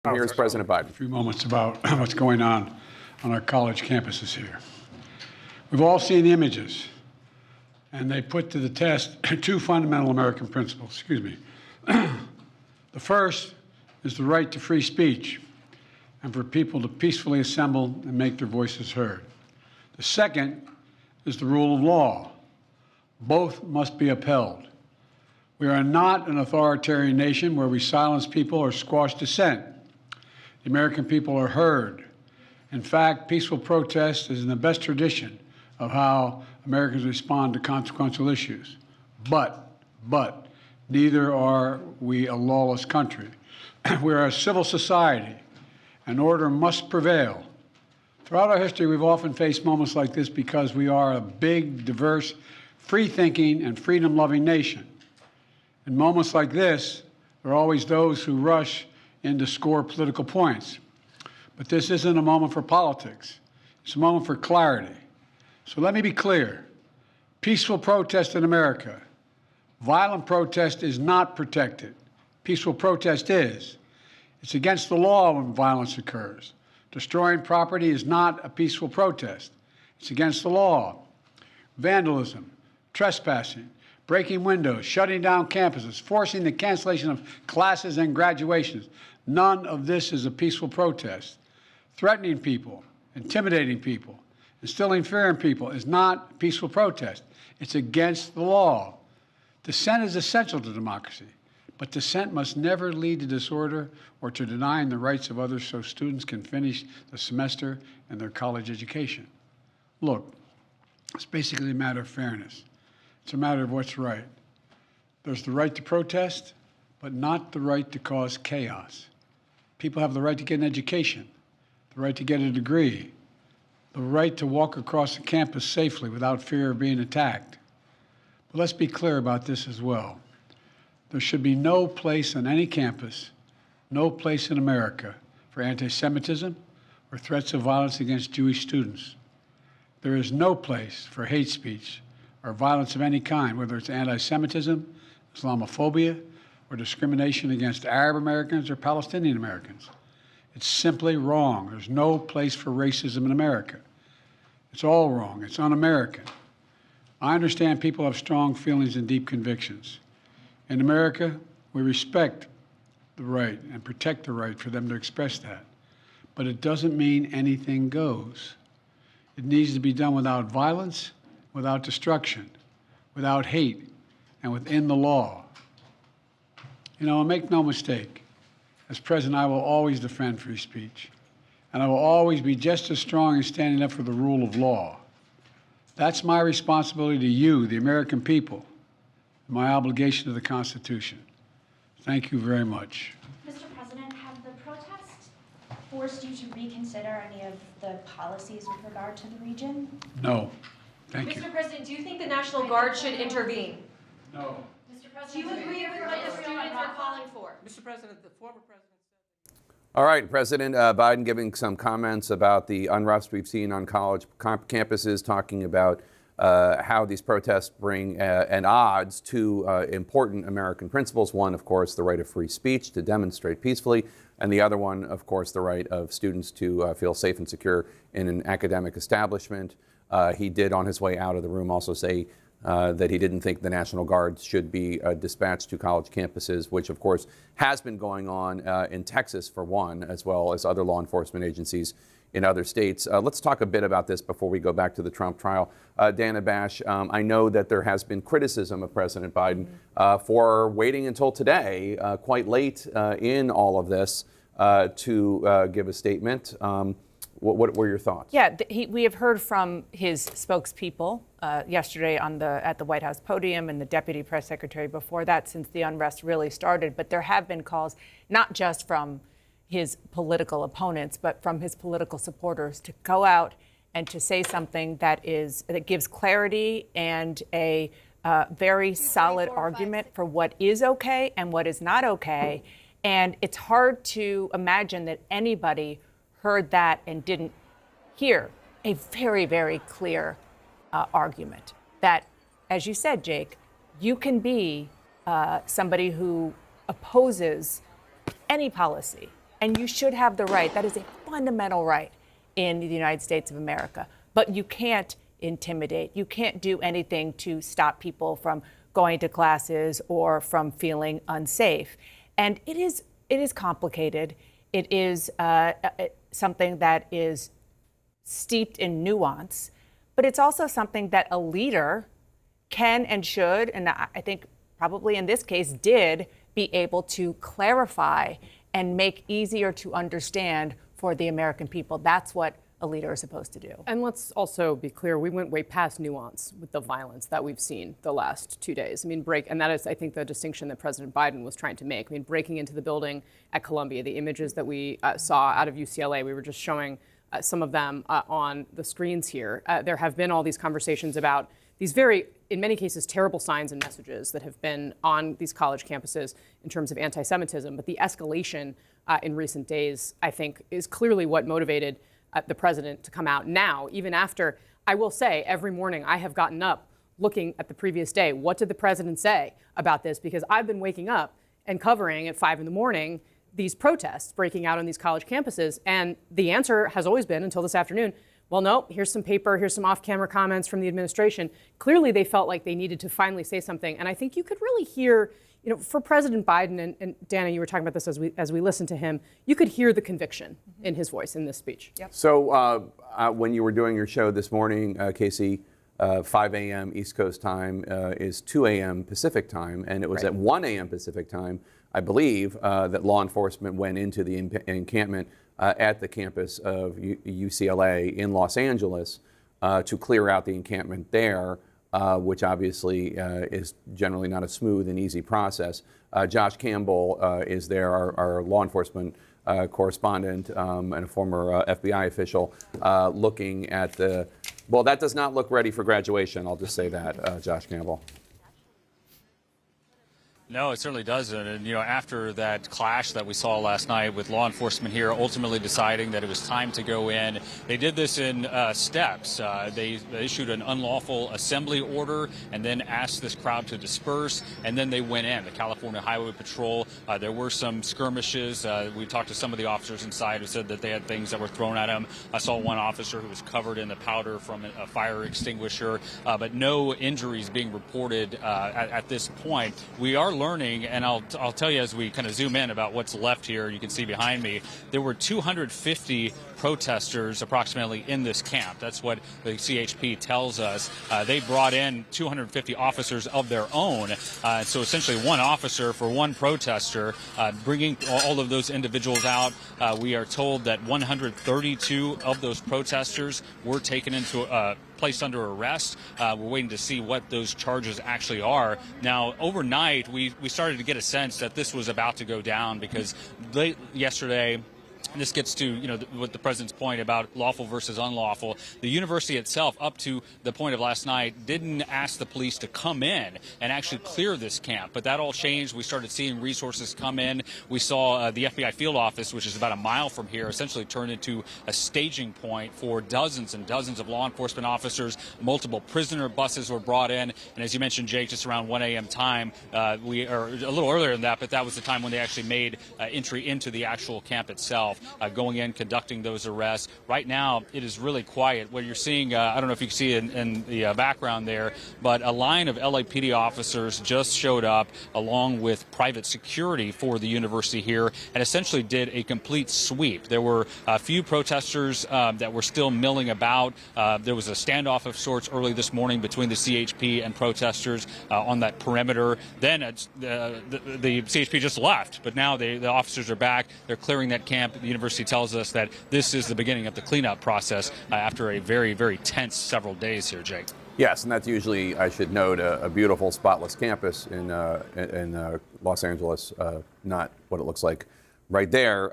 Here's President Biden. A few moments about what's going on our college campuses here. We've all seen the images, and they put to the test two fundamental American principles. Excuse me. The first is the right to free speech and for people to peacefully assemble and make their voices heard. The second is the rule of law. Both must be upheld. We are not an authoritarian nation where we silence people or squash dissent. The American people are heard. In fact, peaceful protest is in the best tradition of how Americans respond to consequential issues. But, neither are we a lawless country. We are a civil society, and order must prevail. Throughout our history, we've often faced moments like this because we are a big, diverse, free-thinking, and freedom-loving nation. In moments like this, there are always those who rush in to score political points. But this isn't a moment for politics. It's a moment for clarity. So let me be clear. Peaceful protest in America. Violent protest is not protected. Peaceful protest is. It's against the law when violence occurs. Destroying property is not a peaceful protest. It's against the law. Vandalism, trespassing, breaking windows, shutting down campuses, forcing the cancellation of classes and graduations. None of this is a peaceful protest. Threatening people, intimidating people, instilling fear in people is not a peaceful protest. It's against the law. Dissent is essential to democracy, but dissent must never lead to disorder or to denying the rights of others so students can finish the semester and their college education. Look, it's basically a matter of fairness. It's a matter of what's right. There's the right to protest, but not the right to cause chaos. People have the right to get an education, the right to get a degree, the right to walk across the campus safely without fear of being attacked. But let's be clear about this as well. There should be no place on any campus, no place in America for anti-Semitism or threats of violence against Jewish students. There is no place for hate speech or violence of any kind, whether it's anti-Semitism, Islamophobia, or discrimination against Arab Americans or Palestinian Americans. It's simply wrong. There's no place for racism in America. It's all wrong. It's un-American. I understand people have strong feelings and deep convictions. In America, we respect the right and protect the right for them to express that. But it doesn't mean anything goes. It needs to be done without violence, without destruction, without hate, and within the law. You know, make no mistake, as president, I will always defend free speech, and I will always be just as strong in standing up for the rule of law. That's my responsibility to you, the American people, and my obligation to the Constitution. Thank you very much. Mr. President, have the protests forced you to reconsider any of the policies with regard to the region? No. Thank you. Mr. President, do you think the National Guard should intervene? No. Mr. President, Do you agree with what the students are calling for? Mr. President, the former president said... All right, President Biden giving some comments about the unrest we've seen on college campuses, talking about how these protests bring an odds to important American principles. One, of course, the right of free speech to demonstrate peacefully, and the other one, of course, the right of students to feel safe and secure in an academic establishment. He did, on his way out of the room, also say that he didn't think the National Guard should be dispatched to college campuses, which, of course, has been going on in Texas, for one, as well as other law enforcement agencies in other states. Let's talk a bit about this before we go back to the Trump trial. Dana Bash, I know that there has been criticism of President Biden for waiting until today, quite late in all of this, to give a statement. What were your thoughts? Yeah, we have heard from his spokespeople yesterday at the White House podium and the deputy press secretary before that, since the unrest really started. But there have been calls, not just from his political opponents, but from his political supporters, to go out and to say something that gives clarity and a very solid argument for what is okay and what is not okay. And it's hard to imagine that anybody heard that and didn't hear a very, very clear argument that, as you said, Jake, you can be somebody who opposes any policy And you should have the right. That is a fundamental right in the United States of America. But you can't intimidate. You can't do anything to stop people from going to classes or from feeling unsafe. And it is complicated. It is something that is steeped in nuance, but it's also something that a leader can and should, and I think probably in this case did, be able to clarify and make easier to understand for the American people. That's what a leader is supposed to do. And let's also be clear, we went way past nuance with the violence that we've seen the last 2 days. I mean, and that is, I think, the distinction that President Biden was trying to make. I mean, breaking into the building at Columbia, the images that we saw out of UCLA, we were just showing some of them on the screens here. There have been all these conversations about these very, in many cases, terrible signs and messages that have been on these college campuses in terms of anti-Semitism. But the escalation in recent days, I think, is clearly what motivated the president to come out now, even after, I will say, every morning I have gotten up looking at the previous day. What did the president say about this? Because I've been waking up and covering at 5 in the morning these protests breaking out on these college campuses. And the answer has always been, until this afternoon, well, no, here's some paper, here's some off-camera comments from the administration. Clearly, they felt like they needed to finally say something. And I think you could really hear, you know, for President Biden, and Dana, you were talking about this as we listened to him, you could hear the conviction in his voice in this speech. Yep. So when you were doing your show this morning, Casey, 5 a.m. East Coast time is 2 a.m. Pacific time, and it was at 1 a.m. Pacific time, I believe, that law enforcement went into the encampment at the campus of UCLA in Los Angeles to clear out the encampment there, which obviously is generally not a smooth and easy process. Josh Campbell is there, our law enforcement correspondent and a former FBI official, looking at the, well, that does not look ready for graduation, I'll just say that, Josh Campbell. No, it certainly doesn't. And, you know, after that clash that we saw last night with law enforcement here ultimately deciding that it was time to go in, they did this in steps. They issued an unlawful assembly order and then asked this crowd to disperse, and then they went in. The California Highway Patrol, there were some skirmishes. We talked to some of the officers inside who said that they had things that were thrown at them. I saw one officer who was covered in the powder from a fire extinguisher, but no injuries being reported at this point. We are learning, and I'll tell you as we kind of zoom in about what's left here. You can see behind me, there were 250 protesters approximately in this camp. That's what the CHP tells us. They brought in 250 officers of their own. So essentially one officer for one protester, bringing all of those individuals out. We are told that 132 of those protesters were taken into placed under arrest. We're waiting to see what those charges actually are. Now, overnight, we started to get a sense that this was about to go down because late yesterday, and this gets to, you know, what the president's point about lawful versus unlawful. The university itself, up to the point of last night, didn't ask the police to come in and actually clear this camp. But that all changed. We started seeing resources come in. We saw the FBI field office, which is about a mile from here, essentially turn into a staging point for dozens and dozens of law enforcement officers. Multiple prisoner buses were brought in. And as you mentioned, Jake, just around 1 a.m. time, we are a little earlier than that, but that was the time when they actually made entry into the actual camp itself. Going in, conducting those arrests. Right now, it is really quiet. What you're seeing, I don't know if you can see in the background there, but a line of LAPD officers just showed up along with private security for the university here and essentially did a complete sweep. There were a few protesters that were still milling about. There was a standoff of sorts early this morning between the CHP and protesters on that perimeter. Then the CHP just left, but now the officers are back. They're clearing that camp. The university tells us that this is the beginning of the cleanup process after a very, very tense several days here, Jake. Yes, and that's usually, I should note, a beautiful, spotless campus in Los Angeles, not what it looks like right there.